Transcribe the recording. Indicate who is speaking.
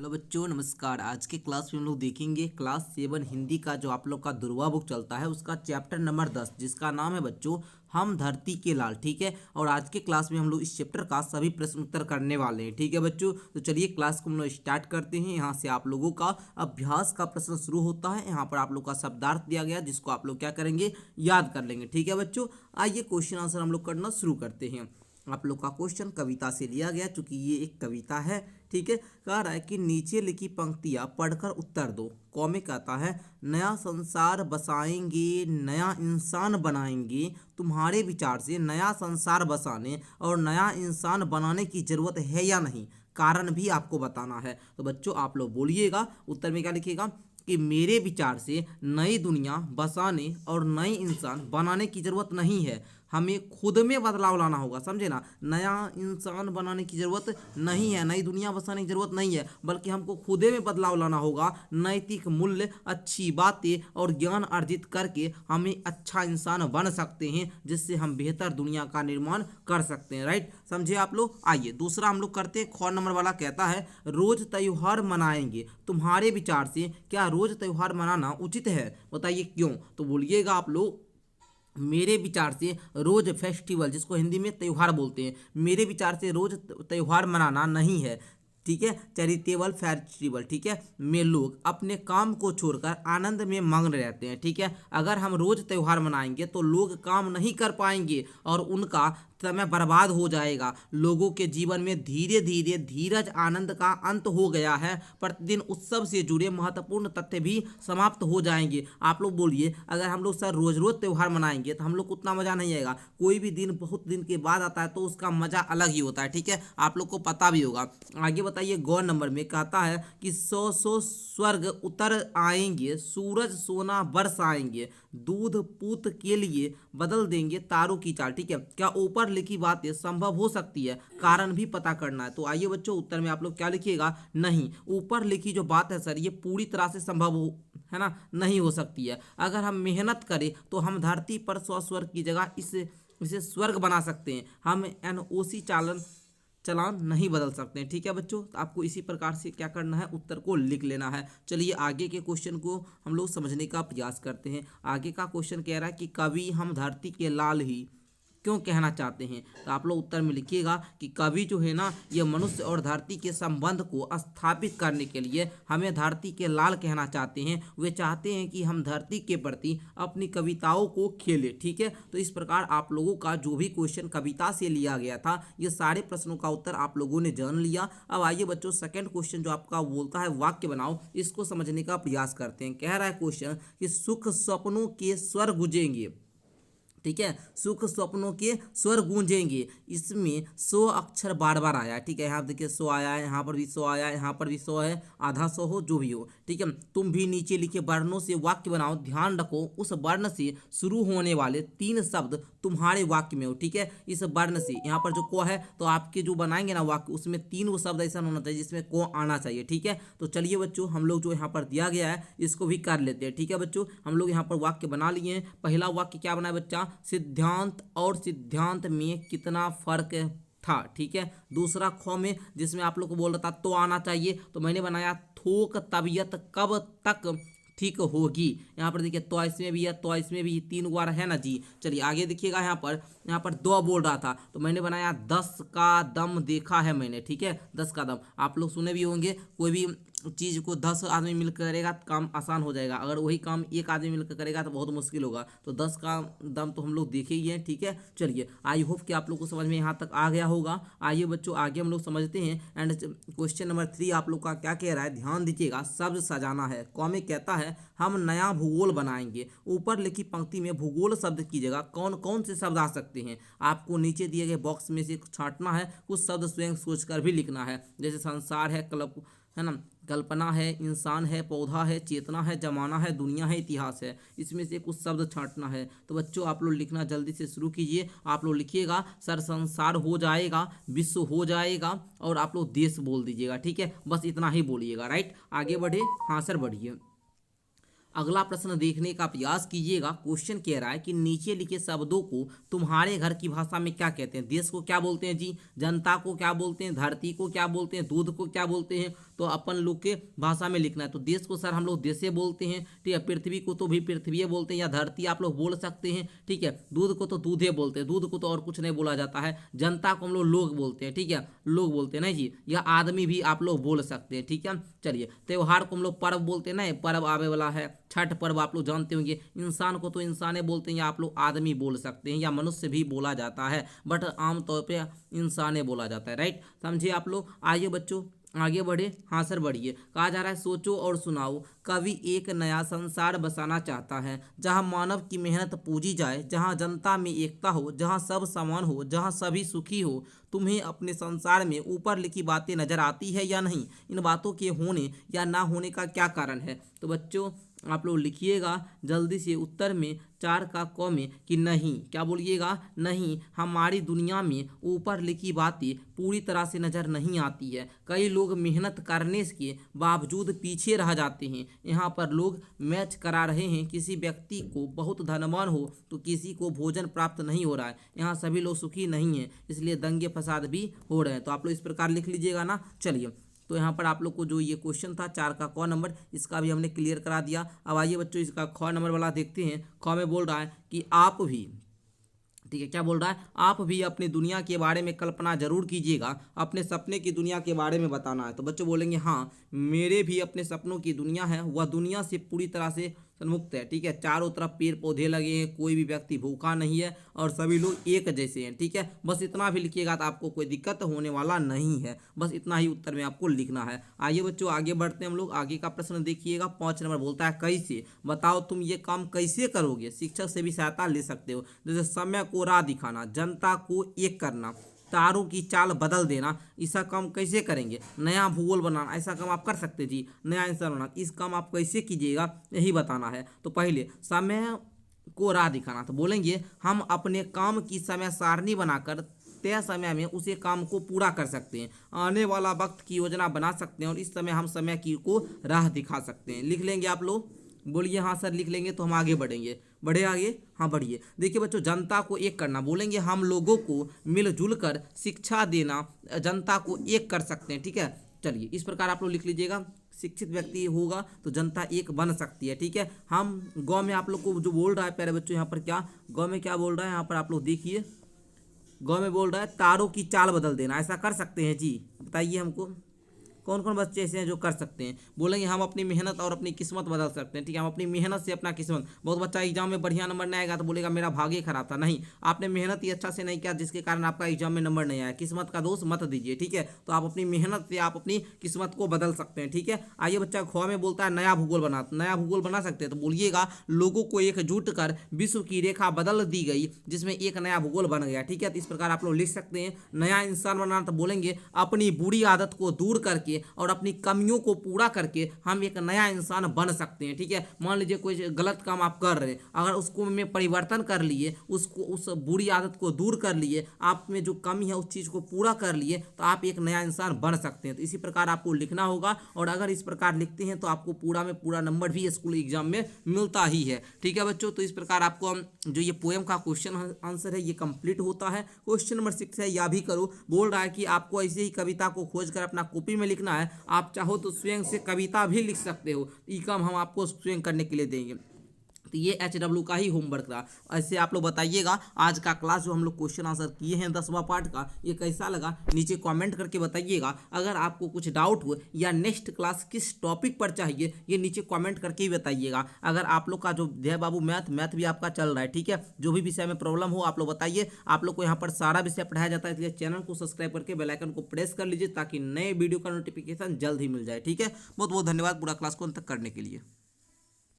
Speaker 1: Hello बच्चों, नमस्कार। आज के क्लास में हम लोग देखेंगे क्लास 7 हिंदी का जो आप लोग का दुर्वा बुक चलता है उसका चैप्टर नंबर 10 जिसका नाम है बच्चों हम धरती के लाल। ठीक है, और आज के क्लास में हम लोग इस चैप्टर का सभी प्रश्न उत्तर करने वाले हैं। ठीक है बच्चों, तो चलिए क्लास को हम लोग स्टार्ट करते हैं। यहाँ से आप लोगों का अभ्यास का प्रश्न शुरू होता है। यहाँ पर आप लोग का शब्दार्थ दिया गया जिसको आप लोग क्या करेंगे, याद कर लेंगे। ठीक है बच्चों, आइए क्वेश्चन आंसर हम लोग करना शुरू करते हैं। आप लोग का क्वेश्चन कविता से लिया गया, चूंकि ये एक कविता है। ठीक है, कह रहा है कि नीचे लिखी पंक्तियां पढ़कर उत्तर दो। कॉमे कहता है नया संसार बसाएंगे, नया इंसान बनाएंगे। तुम्हारे विचार से नया संसार बसाने और नया इंसान बनाने की जरूरत है या नहीं, कारण भी आपको बताना है। तो बच्चों आप लोग बोलिएगा, उत्तर में क्या लिखिएगा कि मेरे विचार से नई दुनिया बसाने और नए इंसान बनाने की जरूरत नहीं है, हमें खुद में बदलाव लाना होगा। समझे ना, नया इंसान बनाने की जरूरत नहीं है, नई दुनिया बसाने की जरूरत नहीं है, बल्कि हमको खुद में बदलाव लाना होगा। नैतिक मूल्य, अच्छी बातें और ज्ञान अर्जित करके हमें अच्छा इंसान बन सकते हैं, जिससे हम बेहतर दुनिया का निर्माण कर सकते हैं। राइट, समझे आप लोग। आइए दूसरा हम लोग करते हैं। ख नंबर वाला कहता है रोज त्योहार मनाएंगे। तुम्हारे विचार से क्या रोज त्योहार मनाना उचित है, बताइए क्यों। तो बोलिएगा आप लोग मेरे विचार से रोज फेस्टिवल, जिसको हिंदी में त्यौहार बोलते हैं, मेरे विचार से रोज त्यौहार मनाना नहीं है। ठीक है, चैरिटेबल फेस्टिवल, ठीक है, में लोग अपने काम को छोड़कर आनंद में मग्न रहते हैं। ठीक है, अगर हम रोज त्यौहार मनाएंगे तो लोग काम नहीं कर पाएंगे और उनका समय बर्बाद हो जाएगा। लोगों के जीवन में धीरे धीरे धीरज आनंद का अंत हो गया है। प्रतिदिन उत्सव से जुड़े महत्वपूर्ण तथ्य भी समाप्त हो जाएंगे। आप लोग बोलिए, अगर हम लोग सर रोज रोज त्यौहार मनाएंगे तो हम लोग को उतना मजा नहीं आएगा। कोई भी दिन बहुत दिन के बाद आता है तो उसका मजा अलग ही होता है। ठीक है, आप लोग को पता भी होगा। आगे बताइए, गौ नंबर में कहता है कि सौ सौ स्वर्ग उतर आएंगे, सूरज सोना बरसाएंगे, दूध पूत के लिए बदल देंगे तारों की चाल। ठीक है, क्या ऊपर लिखी बातें संभव हो सकती है, कारण भी पता करना है। तो आइए बच्चों, उत्तर में आप लोग क्या लिखिएगा, नहीं। ऊपर लिखी जो बात है सर, ये पूरी तरह से संभव हो, है ना, नहीं हो सकती है। अगर हम मेहनत करें तो हम धरती पर 100 स्वर्ग की जगह इसे स्वर्ग बना सकते हैं। हम एनओसी चलान नहीं बदल सकते हैं। ठीक है बच्चों, तो आपको इसी प्रकार से क्या करना है, उत्तर को लिख लेना है। चलिए आगे के क्वेश्चन को हम लोग समझने का प्रयास करते हैं। आगे का क्वेश्चन कह रहा है कि कवि हम धरती के लाल ही क्यों कहना चाहते हैं। तो आप लोग उत्तर में लिखिएगा कि कवि जो है ना, ये मनुष्य और धरती के संबंध को स्थापित करने के लिए हमें धरती के लाल कहना चाहते हैं। वे चाहते हैं कि हम धरती के प्रति अपनी कविताओं को खेलें। ठीक है, तो इस प्रकार आप लोगों का जो भी क्वेश्चन कविता से लिया गया था, ये सारे प्रश्नों का उत्तर आप लोगों ने जान लिया। अब आइए बच्चों, सेकंड क्वेश्चन जो आपका बोलता है वाक्य बनाओ, इसको समझने का प्रयास करते हैं। कह रहा है क्वेश्चन कि सुख स्वप्नों के स्वर गुंजेंगे। ठीक है, सुख स्वप्नों के स्वर गूंजेंगे। इसमें 100 अक्षर बार बार आया है। ठीक है, यहाँ देखिए 100 आया है, यहाँ पर भी 100 आया है, यहाँ पर भी 100 है, आधा 100 हो जो भी हो। ठीक है, तुम भी नीचे लिखे वर्णों से वाक्य बनाओ। ध्यान रखो उस वर्ण से शुरू होने वाले 3 शब्द तुम्हारे वाक्य में हो। ठीक है, इस वर्ण से, यहाँ पर जो को है तो आपके जो बनाएंगे ना वाक्य, उसमें 3 वो शब्द ऐसा होना चाहिए जिसमें को आना चाहिए। ठीक है, तो चलिए बच्चों, हम लोग जो यहाँ पर दिया गया है इसको भी कर लेते हैं। ठीक है बच्चों, हम लोग यहाँ पर वाक्य बना लिए हैं। पहला वाक्य क्या बना है बच्चा, सिद्धांत और सिद्धांत में कितना फर्क था। ठीक है, दूसरा ख में जिसमें आप लोग को बोल रहा था तो आना चाहिए, तो मैंने बनाया थोक तबीयत कब तक ठीक होगी। यहाँ पर देखिए तो इसमें भी है, तो इसमें भी 3 बार है ना जी। चलिए आगे देखिएगा, यहाँ पर 2 बोल रहा था तो मैंने बनाया 10 का दम देखा है मैंने। ठीक है, 10 का दम आप लोग सुने भी होंगे। कोई भी चीज़ को 10 आदमी मिलकर करेगा तो काम आसान हो जाएगा, अगर वही काम एक आदमी मिलकर करेगा तो बहुत मुश्किल होगा। तो 10 का दम तो हम लोग देखे ही हैं। ठीक है, चलिए आई होप कि आप लोग को समझ में यहाँ तक आ गया होगा। आइए बच्चों आगे हम लोग समझते हैं। एंड क्वेश्चन नंबर 3 आप लोग का क्या कह रहा है, ध्यान दीजिएगा। शब्द सजाना है। कॉमे कहता है हम नया भूगोल बनाएंगे। ऊपर लिखी पंक्ति में भूगोल शब्द की जगह कौन कौन से शब्द आ सकते हैं, आपको नीचे दिए गए बॉक्स में से छांटना है। कुछ शब्द स्वयं सोचकर भी लिखना है, जैसे संसार है, है ना, कल्पना है, इंसान है, पौधा है, चेतना है, जमाना है, दुनिया है, इतिहास है। इसमें से कुछ शब्द छांटना है। तो बच्चों आप लोग लिखना जल्दी से शुरू कीजिए। आप लोग लिखिएगा सर संसार हो जाएगा, विश्व हो जाएगा, और आप लोग देश बोल दीजिएगा। ठीक है, बस इतना ही बोलिएगा। राइट, आगे बढ़े। हाँ सर बढ़िए। अगला प्रश्न देखने का प्रयास कीजिएगा। क्वेश्चन कह रहा है कि नीचे लिखे शब्दों को तुम्हारे घर की भाषा में क्या कहते हैं। देश को क्या बोलते हैं जी, जनता को क्या बोलते हैं, धरती को क्या बोलते हैं, दूध को क्या बोलते हैं। तो अपन लोग के भाषा में लिखना है। तो देश को सर हम लोग देशे बोलते हैं, ठीक है। पृथ्वी को तो भी पृथ्वी बोलते हैं या धरती आप लोग बोल सकते हैं, ठीक है। दूध को तो दूधे बोलते हैं, दूध को तो और कुछ नहीं बोला जाता है। जनता को हम लोग बोलते हैं, ठीक है, लोग बोलते हैं नहीं जी, या आदमी भी आप लोग बोल सकते हैं, ठीक है। चलिए, त्यौहार को हम लोग पर्व बोलते हैं ना, पर्व आवे वाला है, छठ पर्व आप लोग जानते होंगे। इंसान को तो इंसाने बोलते हैं या आप लोग आदमी बोल सकते हैं या मनुष्य भी बोला जाता है, बट आमतौर पे इंसाने बोला जाता है, राइट। समझिए आप लोग। आइए बच्चों आगे बढ़े। हाँ सर बढ़िए। कहा जा रहा है सोचो और सुनाओ। कवि एक नया संसार बसाना चाहता है जहां मानव की मेहनत पूजी जाए, जहां जनता में एकता हो, जहां सब समान हो, जहां सभी सुखी हो। तुम्हें अपने संसार में ऊपर लिखी बातें नजर आती है या नहीं? इन बातों के होने या ना होने का क्या कारण है? तो बच्चों आप लोग लिखिएगा जल्दी से उत्तर में 4 का क में कि नहीं। क्या बोलिएगा? नहीं, हमारी दुनिया में ऊपर लिखी बातें पूरी तरह से नज़र नहीं आती है। कई लोग मेहनत करने के बावजूद पीछे रह जाते हैं। यहाँ पर लोग मैच करा रहे हैं। किसी व्यक्ति को बहुत धनवान हो तो किसी को भोजन प्राप्त नहीं हो रहा है। यहाँ सभी लोग सुखी नहीं हैं, इसलिए दंगे फसाद भी हो रहे हैं। तो आप लोग इस प्रकार लिख लीजिएगा ना। चलिए, तो यहाँ पर आप लोग को जो ये क्वेश्चन था 4 का क नंबर, इसका भी हमने क्लियर करा दिया। अब आइए बच्चों इसका ख नंबर वाला देखते हैं। ख में बोल रहा है कि आप भी, ठीक है, क्या बोल रहा है? आप भी अपनी दुनिया के बारे में कल्पना जरूर कीजिएगा। अपने सपने की दुनिया के बारे में बताना है। तो बच्चों बोलेंगे हाँ, मेरे भी अपने सपनों की दुनिया है, वह दुनिया से पूरी तरह से मुक्त है, ठीक है। चारों तरफ पेड़ पौधे लगे हैं, कोई भी व्यक्ति भूखा नहीं है और सभी लोग एक जैसे हैं, ठीक है। बस इतना भी लिखिएगा तो आपको कोई दिक्कत होने वाला नहीं है। बस इतना ही उत्तर में आपको लिखना है। आइए बच्चों आगे बढ़ते हैं हम लोग। आगे का प्रश्न देखिएगा। 5 नंबर बोलता है कैसे। बताओ तुम ये काम कैसे करोगे। शिक्षक से भी सहायता ले सकते हो, जैसे समय को राह दिखाना, जनता को एक करना, तारों की चाल बदल देना। ऐसा काम कैसे करेंगे? नया भूगोल बनाना, ऐसा काम आप कर सकते जी। नया इंसान बनाना, इस काम आप कैसे कीजिएगा यही बताना है। तो पहले समय को राह दिखाना, तो बोलेंगे हम अपने काम की समय सारणी बनाकर तय समय में उसे काम को पूरा कर सकते हैं। आने वाला वक्त की योजना बना सकते हैं और इस समय हम समय की को राह दिखा सकते हैं। लिख लेंगे आप लोग? बोलिए हाँ सर लिख लेंगे। तो हम आगे बढ़ेंगे। बढ़े आगे? हाँ बढ़िए। देखिए बच्चों, जनता को एक करना, बोलेंगे हम लोगों को मिलजुल कर शिक्षा देना, जनता को एक कर सकते हैं, ठीक है। चलिए इस प्रकार आप लोग लिख लीजिएगा। शिक्षित व्यक्ति होगा तो जनता एक बन सकती है, ठीक है। हम गाँव में आप लोग को जो बोल रहा है प्यारे बच्चों, यहाँ पर क्या गाँव में क्या बोल रहा है, यहाँ पर आप लोग देखिए। गाँव में बोल रहा है तारों की चाल बदल देना। ऐसा कर सकते हैं जी? बताइए हमको कौन कौन बच्चे ऐसे हैं जो कर सकते हैं। बोलेंगे हम अपनी मेहनत और अपनी किस्मत बदल सकते हैं, ठीक है। हम अपनी मेहनत से अपना किस्मत। बहुत बच्चा एग्जाम में बढ़िया नंबर नहीं आएगा तो बोलेगा मेरा भाग्य ही खराब था। नहीं, आपने मेहनत ही अच्छा से नहीं किया जिसके कारण आपका एग्जाम में नंबर नहीं आया। किस्मत का दोष मत दीजिए, ठीक है। तो आप अपनी मेहनत से आप अपनी किस्मत को बदल सकते हैं, ठीक है। आइए बच्चा ख में बोलता है नया भूगोल बना। नया भूगोल बना सकते हैं तो बोलिएगा लोगों को एकजुट कर विश्व की रेखा बदल दी गई जिसमें एक नया भूगोल बन गया, ठीक है। तो इस प्रकार आप लोग लिख सकते हैं। नया इंसान बनाना तो बोलेंगे अपनी बुरी आदत को दूर करके और अपनी कमियों को पूरा करके हम एक नया इंसान बन सकते हैं, ठीक है। मान लीजिए कोई गलत काम आप कर रहे हैं, अगर उसको में परिवर्तन कर लिए, उसको उस बुरी आदत को दूर कर लिए, आप में जो कमी है उस चीज़ को पूरा कर लिए, तो आप एक नया इंसान बन सकते हैं। तो इसी प्रकार आपको लिखना होगा और अगर इस प्रकार लिखते हैं तो आपको पूरा में पूरा नंबर भी स्कूल एग्जाम में मिलता ही है, ठीक है बच्चों। तो इस प्रकार आपको जो ये पोएम का क्वेश्चन आंसर है ये कंप्लीट होता है। क्वेश्चन नंबर 6 है, या भी करो। बोल रहा है कि आपको ऐसे ही कविता को खोज कर अपना कॉपी में लिखना है। आप चाहो तो स्वयं से कविता भी लिख सकते हो। ये काम हम आपको स्वयं करने के लिए देंगे। तो ये HW का ही होमवर्क था। ऐसे आप लोग बताइएगा आज का क्लास जो हम लोग क्वेश्चन आंसर किए हैं 10वां पार्ट का, ये कैसा लगा नीचे कमेंट करके बताइएगा। अगर आपको कुछ डाउट हो या नेक्स्ट क्लास किस टॉपिक पर चाहिए ये नीचे कमेंट करके ही बताइएगा। अगर आप लोग का जो जय बाबू मैथ भी आपका चल रहा है, ठीक है, जो भी विषय में प्रॉब्लम हो आप लोग बताइए। आप लोग को यहाँ पर सारा विषय पढ़ाया जाता है, इसलिए चैनल को सब्सक्राइब करके बेल आइकन को प्रेस कर लीजिए ताकि नए वीडियो का नोटिफिकेशन जल्द ही मिल जाए, ठीक है। बहुत बहुत धन्यवाद पूरा क्लास को अंत तक करने के लिए।